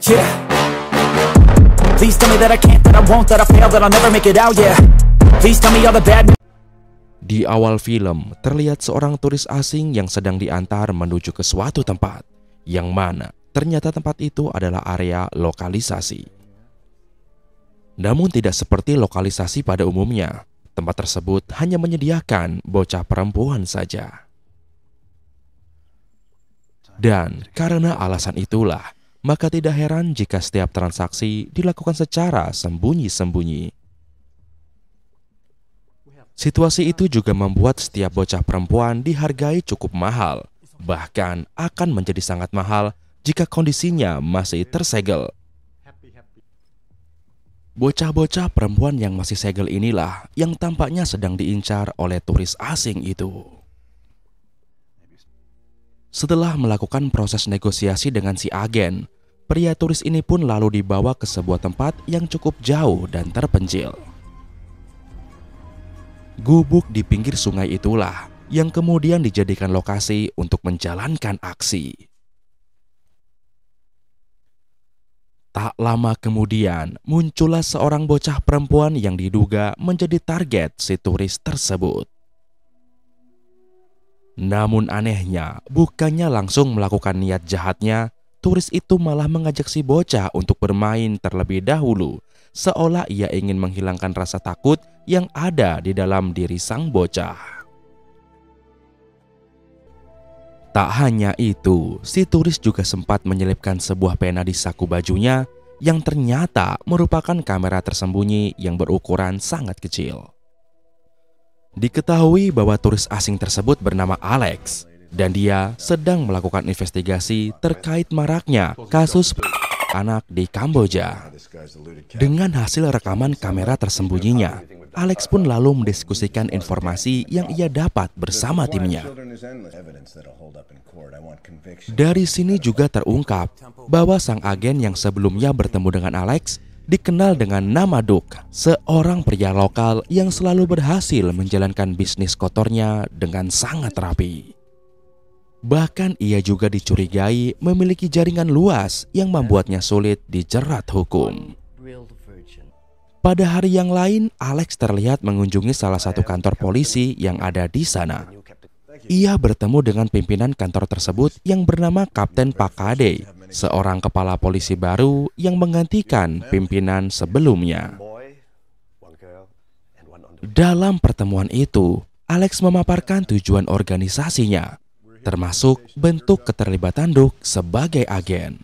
Yeah. Please tell me that I can't, that I won't, that I fail, that I'll never make it out, yeah. Please tell me all the bad. Di awal film, terlihat seorang turis asing yang sedang diantar menuju ke suatu tempat, yang mana ternyata tempat itu adalah area lokalisasi. Namun tidak seperti lokalisasi pada umumnya, tempat tersebut hanya menyediakan bocah perempuan saja. Dan karena alasan itulah, maka tidak heran jika setiap transaksi dilakukan secara sembunyi-sembunyi. Situasi itu juga membuat setiap bocah perempuan dihargai cukup mahal, bahkan akan menjadi sangat mahal jika kondisinya masih tersegel. Bocah-bocah perempuan yang masih segel inilah yang tampaknya sedang diincar oleh turis asing itu. Setelah melakukan proses negosiasi dengan si agen, pria turis ini pun lalu dibawa ke sebuah tempat yang cukup jauh dan terpencil. Gubuk di pinggir sungai itulah yang kemudian dijadikan lokasi untuk menjalankan aksi. Tak lama kemudian, muncullah seorang bocah perempuan yang diduga menjadi target si turis tersebut. Namun anehnya, bukannya langsung melakukan niat jahatnya, turis itu malah mengajak si bocah untuk bermain terlebih dahulu, seolah ia ingin menghilangkan rasa takut yang ada di dalam diri sang bocah. Tak hanya itu, si turis juga sempat menyelipkan sebuah pena di saku bajunya yang ternyata merupakan kamera tersembunyi yang berukuran sangat kecil. Diketahui bahwa turis asing tersebut bernama Alex dan dia sedang melakukan investigasi terkait maraknya kasus anak di Kamboja. Dengan hasil rekaman kamera tersembunyinya, Alex pun lalu mendiskusikan informasi yang ia dapat bersama timnya. Dari sini juga terungkap bahwa sang agen yang sebelumnya bertemu dengan Alex dikenal dengan nama Duke, seorang pria lokal yang selalu berhasil menjalankan bisnis kotornya dengan sangat rapi. Bahkan ia juga dicurigai memiliki jaringan luas yang membuatnya sulit dijerat hukum. Pada hari yang lain, Alex terlihat mengunjungi salah satu kantor polisi yang ada di sana. Ia bertemu dengan pimpinan kantor tersebut yang bernama Kapten Pakade, seorang kepala polisi baru yang menggantikan pimpinan sebelumnya. Dalam pertemuan itu, Alex memaparkan tujuan organisasinya, termasuk bentuk keterlibatan Duke sebagai agen.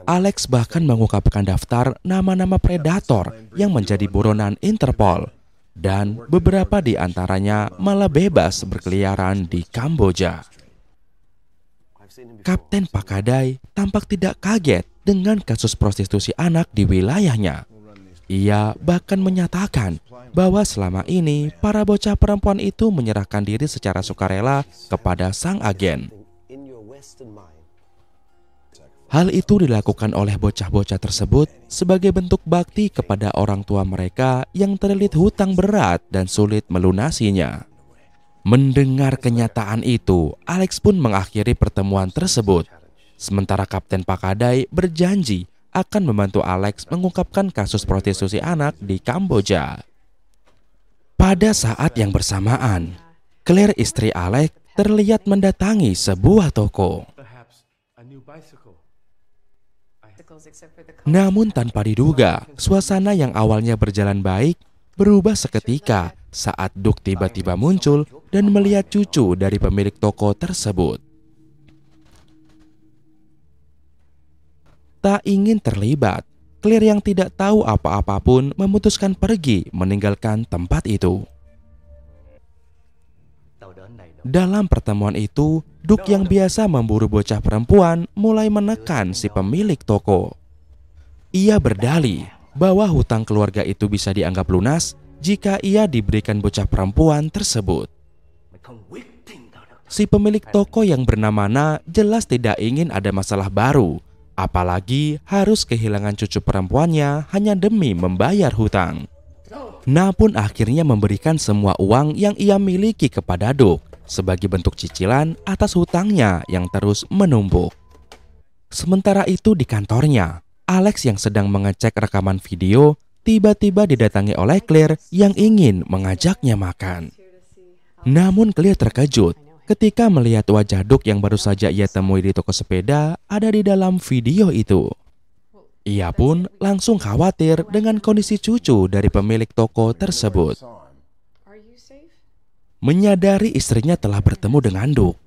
Alex bahkan mengungkapkan daftar nama-nama predator yang menjadi buronan Interpol, dan beberapa di antaranya malah bebas berkeliaran di Kamboja. Kapten Pakadai tampak tidak kaget dengan kasus prostitusi anak di wilayahnya. Ia bahkan menyatakan bahwa selama ini para bocah perempuan itu menyerahkan diri secara sukarela kepada sang agen. Hal itu dilakukan oleh bocah-bocah tersebut sebagai bentuk bakti kepada orang tua mereka yang terlilit hutang berat dan sulit melunasinya. Mendengar kenyataan itu, Alex pun mengakhiri pertemuan tersebut. Sementara Kapten Pakadai berjanji akan membantu Alex mengungkapkan kasus prostitusi anak di Kamboja. Pada saat yang bersamaan, Claire, istri Alex, terlihat mendatangi sebuah toko. Namun tanpa diduga, suasana yang awalnya berjalan baik berubah seketika saat Duke tiba-tiba muncul dan melihat cucu dari pemilik toko tersebut. Tak ingin terlibat, Claire yang tidak tahu apa-apa pun memutuskan pergi meninggalkan tempat itu. Dalam pertemuan itu, Duke yang biasa memburu bocah perempuan mulai menekan si pemilik toko. Ia berdalih bahwa hutang keluarga itu bisa dianggap lunas jika ia diberikan bocah perempuan tersebut. Si pemilik toko yang bernama Na jelas tidak ingin ada masalah baru, apalagi harus kehilangan cucu perempuannya hanya demi membayar hutang. Na pun akhirnya memberikan semua uang yang ia miliki kepada Duke sebagai bentuk cicilan atas hutangnya yang terus menumpuk. Sementara itu di kantornya, Alex yang sedang mengecek rekaman video tiba-tiba didatangi oleh Claire yang ingin mengajaknya makan. Namun Claire terkejut ketika melihat wajah Duke yang baru saja ia temui di toko sepeda ada di dalam video itu. Ia pun langsung khawatir dengan kondisi cucu dari pemilik toko tersebut. Menyadari istrinya telah bertemu dengan Duke,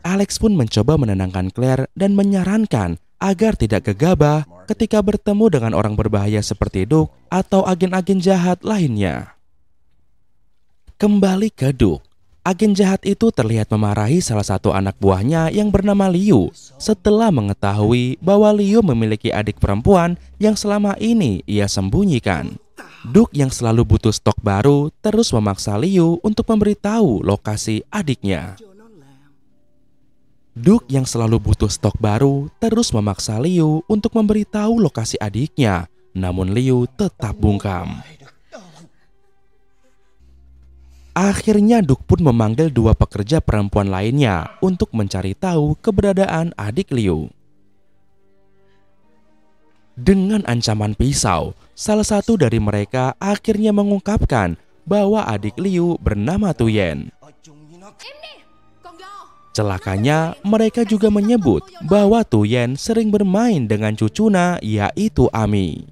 Alex pun mencoba menenangkan Claire dan menyarankan agar tidak gegabah ketika bertemu dengan orang berbahaya seperti Duke atau agen-agen jahat lainnya. Kembali ke Duke, agen jahat itu terlihat memarahi salah satu anak buahnya yang bernama Liu setelah mengetahui bahwa Liu memiliki adik perempuan yang selama ini ia sembunyikan. Duke yang selalu butuh stok baru terus memaksa Liu untuk memberitahu lokasi adiknya. Duke yang selalu butuh stok baru terus memaksa Liu untuk memberitahu lokasi adiknya, namun Liu tetap bungkam. Akhirnya Duke pun memanggil dua pekerja perempuan lainnya untuk mencari tahu keberadaan adik Liu. Dengan ancaman pisau, salah satu dari mereka akhirnya mengungkapkan bahwa adik Liu bernama Tuyen. Celakanya, mereka juga menyebut bahwa Tuyen sering bermain dengan cucuna, yaitu Ami.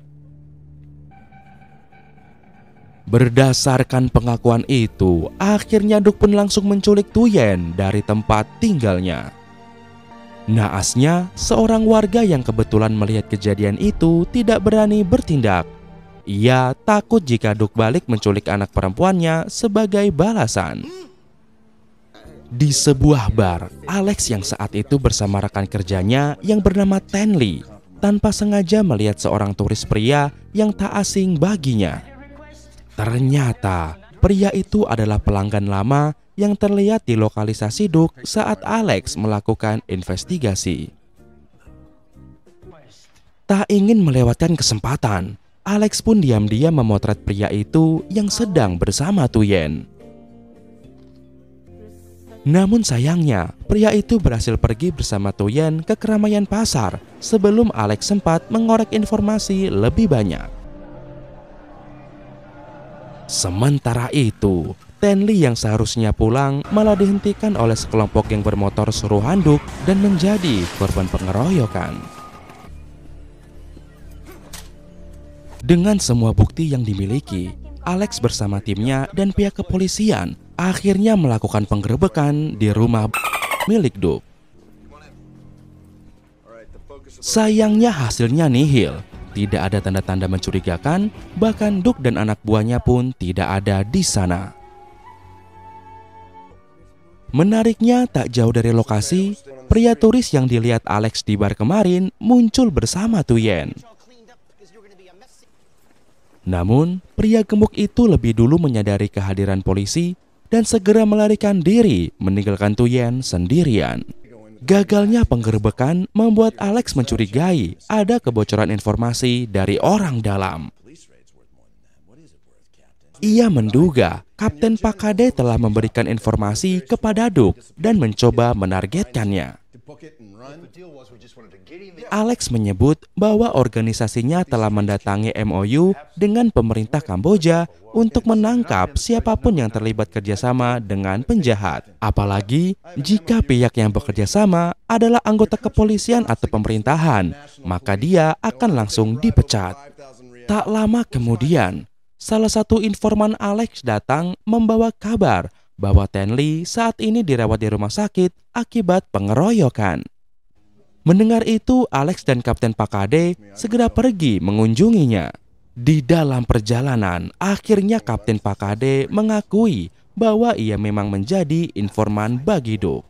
Berdasarkan pengakuan itu, akhirnya Duke pun langsung menculik Tuyen dari tempat tinggalnya. Naasnya, seorang warga yang kebetulan melihat kejadian itu tidak berani bertindak. Ia takut jika Duke balik menculik anak perempuannya sebagai balasan. Di sebuah bar, Alex yang saat itu bersama rekan kerjanya yang bernama Tenley tanpa sengaja melihat seorang turis pria yang tak asing baginya. Ternyata pria itu adalah pelanggan lama yang terlihat di lokalisasi Duke saat Alex melakukan investigasi. Tak ingin melewatkan kesempatan, Alex pun diam-diam memotret pria itu yang sedang bersama Tuyen. Namun sayangnya, pria itu berhasil pergi bersama Tuyen ke keramaian pasar sebelum Alex sempat mengorek informasi lebih banyak. Sementara itu, Tenley yang seharusnya pulang malah dihentikan oleh sekelompok geng bermotor suruhan Duke dan menjadi korban pengeroyokan. Dengan semua bukti yang dimiliki, Alex bersama timnya dan pihak kepolisian akhirnya melakukan penggerebekan di rumah milik Duke. Sayangnya hasilnya nihil, tidak ada tanda-tanda mencurigakan, bahkan Duke dan anak buahnya pun tidak ada di sana. Menariknya, tak jauh dari lokasi, pria turis yang dilihat Alex di bar kemarin muncul bersama Tuyen. Namun, pria gemuk itu lebih dulu menyadari kehadiran polisi dan segera melarikan diri meninggalkan Tuyen sendirian. Gagalnya penggerebekan membuat Alex mencurigai ada kebocoran informasi dari orang dalam. Ia menduga Kapten Pakade telah memberikan informasi kepada Duke dan mencoba menargetkannya. Alex menyebut bahwa organisasinya telah mendatangi MOU dengan pemerintah Kamboja untuk menangkap siapapun yang terlibat kerjasama dengan penjahat. Apalagi jika pihak yang bekerja sama adalah anggota kepolisian atau pemerintahan, maka dia akan langsung dipecat. Tak lama kemudian, salah satu informan Alex datang membawa kabar bahwa Tenley saat ini dirawat di rumah sakit akibat pengeroyokan. Mendengar itu, Alex dan Kapten Pakade segera pergi mengunjunginya. Di dalam perjalanan, akhirnya Kapten Pakade mengakui bahwa ia memang menjadi informan bagi Duke.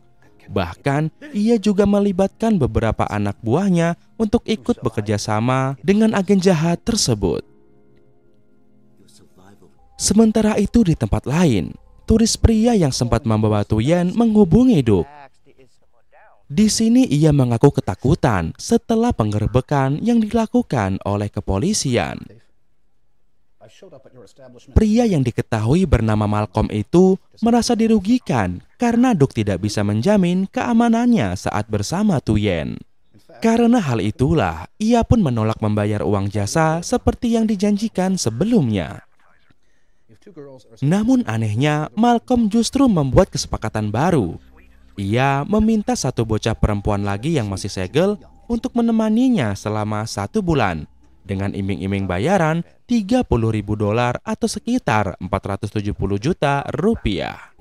Bahkan, ia juga melibatkan beberapa anak buahnya untuk ikut bekerja sama dengan agen jahat tersebut. Sementara itu di tempat lain, turis pria yang sempat membawa Tuyen menghubungi Duke. Di sini ia mengaku ketakutan setelah penggerebekan yang dilakukan oleh kepolisian. Pria yang diketahui bernama Malcolm itu merasa dirugikan karena Duke tidak bisa menjamin keamanannya saat bersama Tuyen. Karena hal itulah, ia pun menolak membayar uang jasa seperti yang dijanjikan sebelumnya. Namun anehnya, Malcolm justru membuat kesepakatan baru. Ia meminta satu bocah perempuan lagi yang masih segel untuk menemaninya selama 1 bulan dengan iming-iming bayaran $30.000 atau sekitar 470 juta rupiah.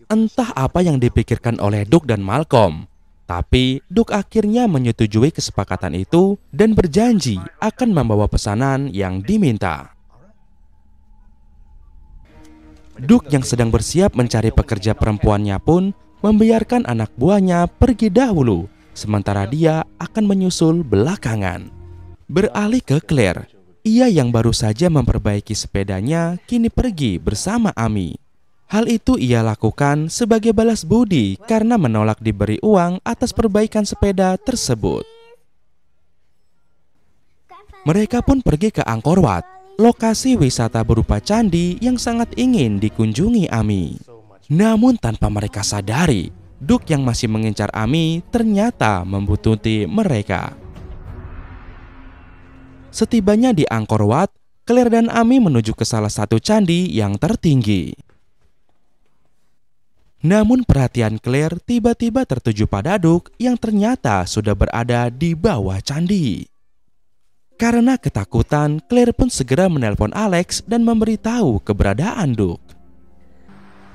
Entah apa yang dipikirkan oleh Duke dan Malcolm, tapi Duke akhirnya menyetujui kesepakatan itu dan berjanji akan membawa pesanan yang diminta. Duke yang sedang bersiap mencari pekerja perempuannya pun membiarkan anak buahnya pergi dahulu, sementara dia akan menyusul belakangan. Beralih ke Claire, ia yang baru saja memperbaiki sepedanya kini pergi bersama Amy. Hal itu ia lakukan sebagai balas budi karena menolak diberi uang atas perbaikan sepeda tersebut. Mereka pun pergi ke Angkor Wat, lokasi wisata berupa candi yang sangat ingin dikunjungi Amy. Namun tanpa mereka sadari, Duke yang masih mengincar Amy ternyata membuntuti mereka. Setibanya di Angkor Wat, Claire dan Amy menuju ke salah satu candi yang tertinggi. Namun perhatian Claire tiba-tiba tertuju pada Duke yang ternyata sudah berada di bawah candi. Karena ketakutan, Claire pun segera menelpon Alex dan memberitahu keberadaan Duke.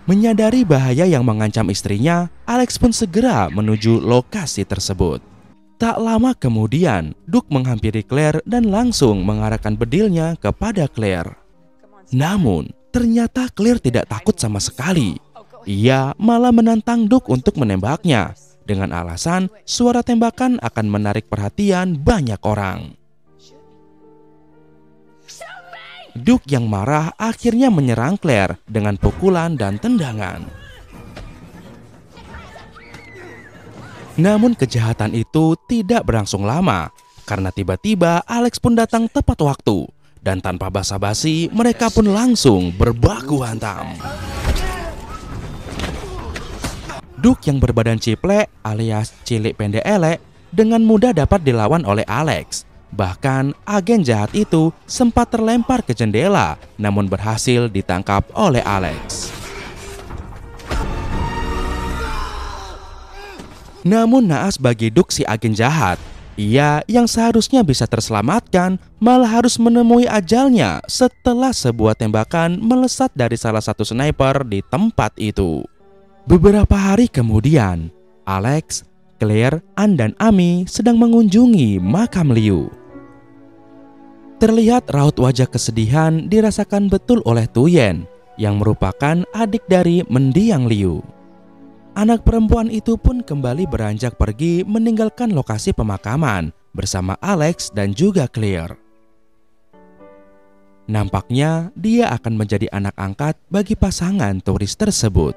Menyadari bahaya yang mengancam istrinya, Alex pun segera menuju lokasi tersebut. Tak lama kemudian, Duke menghampiri Claire dan langsung mengarahkan bedilnya kepada Claire. Namun, ternyata Claire tidak takut sama sekali. Ia malah menantang Duke untuk menembaknya, dengan alasan suara tembakan akan menarik perhatian banyak orang. Duke yang marah akhirnya menyerang Claire dengan pukulan dan tendangan. Namun kejahatan itu tidak berlangsung lama, karena tiba-tiba Alex pun datang tepat waktu. Dan tanpa basa-basi, mereka pun langsung berbaku hantam. Duke yang berbadan ciplek alias cilik pendek elek dengan mudah dapat dilawan oleh Alex. Bahkan agen jahat itu sempat terlempar ke jendela, namun berhasil ditangkap oleh Alex. Namun naas bagi Duke si agen jahat, ia yang seharusnya bisa terselamatkan malah harus menemui ajalnya setelah sebuah tembakan melesat dari salah satu sniper di tempat itu. Beberapa hari kemudian, Alex, Claire, Anne, dan Amy sedang mengunjungi makam Liu. Terlihat raut wajah kesedihan dirasakan betul oleh Tuyen, yang merupakan adik dari mendiang Liu. Anak perempuan itu pun kembali beranjak pergi meninggalkan lokasi pemakaman bersama Alex dan juga Claire. Nampaknya dia akan menjadi anak angkat bagi pasangan turis tersebut.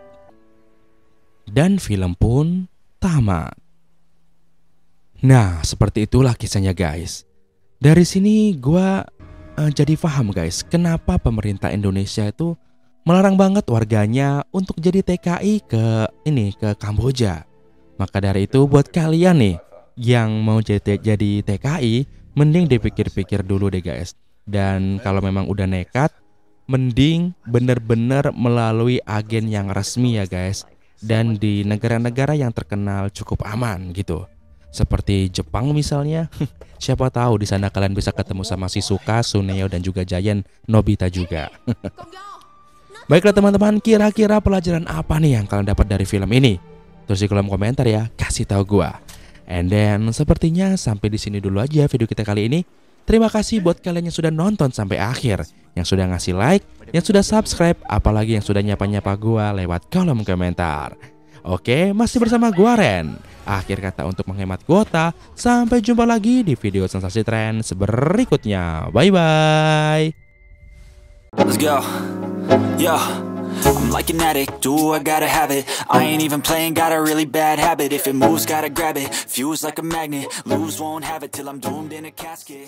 Dan film pun tamat. Nah, seperti itulah kisahnya guys. Dari sini gue jadi paham guys, kenapa pemerintah Indonesia itu melarang banget warganya untuk jadi TKI ke Kamboja. Maka dari itu buat kalian nih yang mau jadi TKI, mending dipikir-pikir dulu deh guys. Dan kalau memang udah nekat, mending bener-bener melalui agen yang resmi ya guys. Dan di negara-negara yang terkenal cukup aman gitu. Seperti Jepang misalnya, siapa tahu di sana kalian bisa ketemu sama Shizuka, Tsuneo, dan juga Giant Nobita juga. Baiklah teman-teman, kira-kira pelajaran apa nih yang kalian dapat dari film ini? Tulis di kolom komentar ya, kasih tahu gua. And then sepertinya sampai di sini dulu aja video kita kali ini. Terima kasih buat kalian yang sudah nonton sampai akhir, yang sudah ngasih like, yang sudah subscribe, apalagi yang sudah nyapa-nyapa gua lewat kolom komentar. Oke, masih bersama gua Ren. Akhir kata untuk menghemat kuota, sampai jumpa lagi di video sensasi tren berikutnya. Bye bye. Let's go. Yeah, I'm like an addict, do I gotta have it. I ain't even playing, got a really bad habit. If it moves, gotta grab it. Fuse like a magnet, lose, won't have it till I'm doomed in a casket.